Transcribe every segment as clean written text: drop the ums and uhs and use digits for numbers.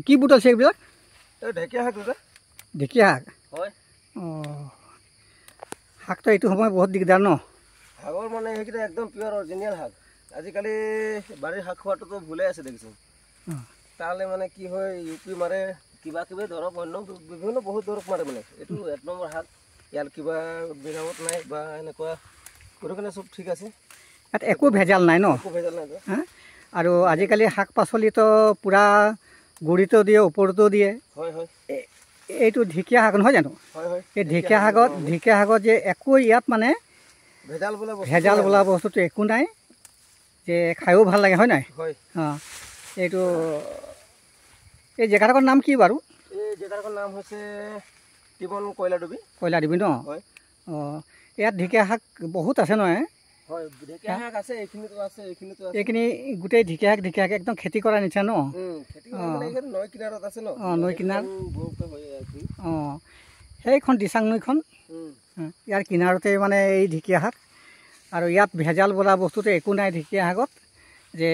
কি বুট আছে এইবিলাক? ঢেকীয়া শাক দাদা। ঢেকীয়া শাক? হয়। শাকটো এইটো সময় বহুত দিগদাৰ ন? শাকৰ মানে সেইকেইটা একদম পিয়ৰ অৰিজিনেল শাক। আজিকালি বাৰীৰ শাক খোৱাটোতো ভুলে আছে দেখিছোঁ। তালে মানে কি হয় ইউপি মাৰে কিবা কিবি দৰৱ অন্য বিভিন্ন বহুত দৰৱ মাৰে মানে। এইটো 1 নম্বৰ শাক। ইয়াৰ কিবা বিনামত নাই বা এনেকুৱা গোটেইখিনি চব ঠিক আছে। ইয়াত একো ভেজাল নাই ন? একো ভেজাল নাই। আৰু আজিকালি শাক পাচলিতো পূৰা গুড়িটো দিয়ে, ওপৰতো দিয়ে। হয় হয়। এইটো ঢেকীয়া শাক নহয় জানো? হয় হয়। এই ঢেকীয়া শাকত যে একো ইয়াত মানে ভেজাল বোলা বস্তুটো একো নাই, যে খায়ো ভাল লাগে হয় নাই? হয়। এইটো এই জেগাডোখৰ নাম কি বাৰু? এই জেগাডোখৰ নাম হৈছে টিবন কয়লাডুবি। কয়লাডুবি ন? হয়। ইয়াত ঢেকীয়া শাক বহুত আছে নহয়? হয়, ঢেকীয়া শাক আছে, এইখিনিতো আছে, এইখিনিতো আছে। এইখিনি গোটেই ঢেকীয়া শাক একদম খেতি কৰা নিচিনা ন? খেতি কৰা মানে এইখন নৈ কিনাৰত আছে ন? নৈ কিনাৰ। সেইখন দিচাং নৈখন, ইয়াৰ কিনাৰতে মানে এই ঢেকীয়া শাক। আৰু ইয়াত ভেজাল বোলা বস্তুটো একো নাই ঢেকীয়া শাকত, যে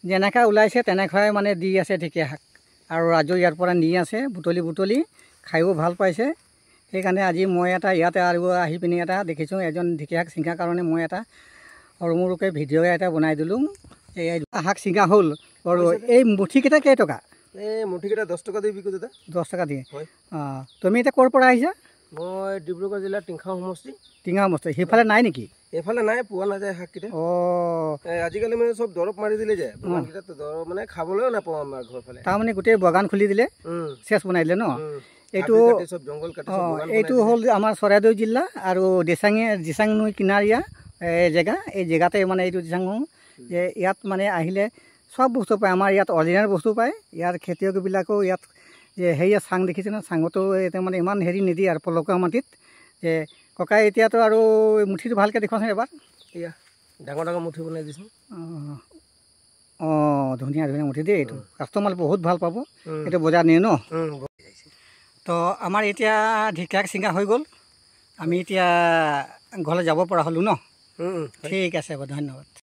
যেনেকৈ ওলাইছে তেনেকুৱাই মানে দি আছে ঢেকীয়া শাক। আৰু ৰাজু ইয়াৰ পৰা নি আছে বুটলি খায়ো ভাল পাইছে। সেইকাৰণে আজি মই এটা ইয়াতে আৰু আহি পিনি এটা দেখিছোঁ, এজন ঢেকীয়া শাক ছিঙাৰ কাৰণে মই এটা সৰু মৰুকৈ ভিডিঅ' এটা বনাই দিলোঁ। এই শাক ছিঙা হ'ল। আৰু এই মুঠিকেইটা কেইটকা? এই মুঠিকেইটা 10 টকা দি বিকো দাদা। 10 টকা দিয়ে? হয়। তুমি এতিয়া ক'ৰ পৰা আহিছা? মই ডিব্ৰুগড় জিলাৰ টিংখাং সমষ্টি। টিঙা সমষ্টি। সেইফালে নাই নেকি? এইফালে নাই, পোৱা নাযায় শাককেইটা। আজিকালি মানে চব দৰৱ মাৰি দিলে যে বাগানকেইটাত দৰৱ মানে খাবলৈও নাপাওঁ আমাৰ ঘৰ ফালে। তাৰমানে গোটেই বাগান খুলি দিলে, চেচ বনাই দিলে ন? এইটো হ'ল আমাৰ চৰাইদেউ জিলা আৰু দিচাং নৈ কিনাৰীয়া জেগা। এই জেগাতে মানে এইটো দিচাং নৈ, যে ইয়াত মানে আহিলে চব বস্তু পায়। আমাৰ ইয়াত অৰিজিনেল বস্তু পায়। ইয়াৰ খেতিয়কবিলাকেও ইয়াত যে হেৰিয়া চাং দেখিছে ন? চাঙতো এতিয়া মানে ইমান হেৰি নিদিয়ে আৰু পলসুৱা মাটিত। যে ককাই এতিয়াতো আৰু মুঠিটো ভালকৈ দেখুৱাচোন এবাৰ। এয়া ডাঙৰ ডাঙৰ মুঠি বনাই দিছোঁ। ধুনীয়া মুঠি দেই। এইটো কাষ্টমাৰ বহুত ভাল পাব। এইটো বজাৰ নিয়ে ন? তো আমাৰ এতিয়া ঢেকীয়া ছিঙা হৈ গ'ল। আমি এতিয়া ঘৰলৈ যাব পৰা হ'লোঁ ন? ঠিক আছে বাৰু, ধন্যবাদ।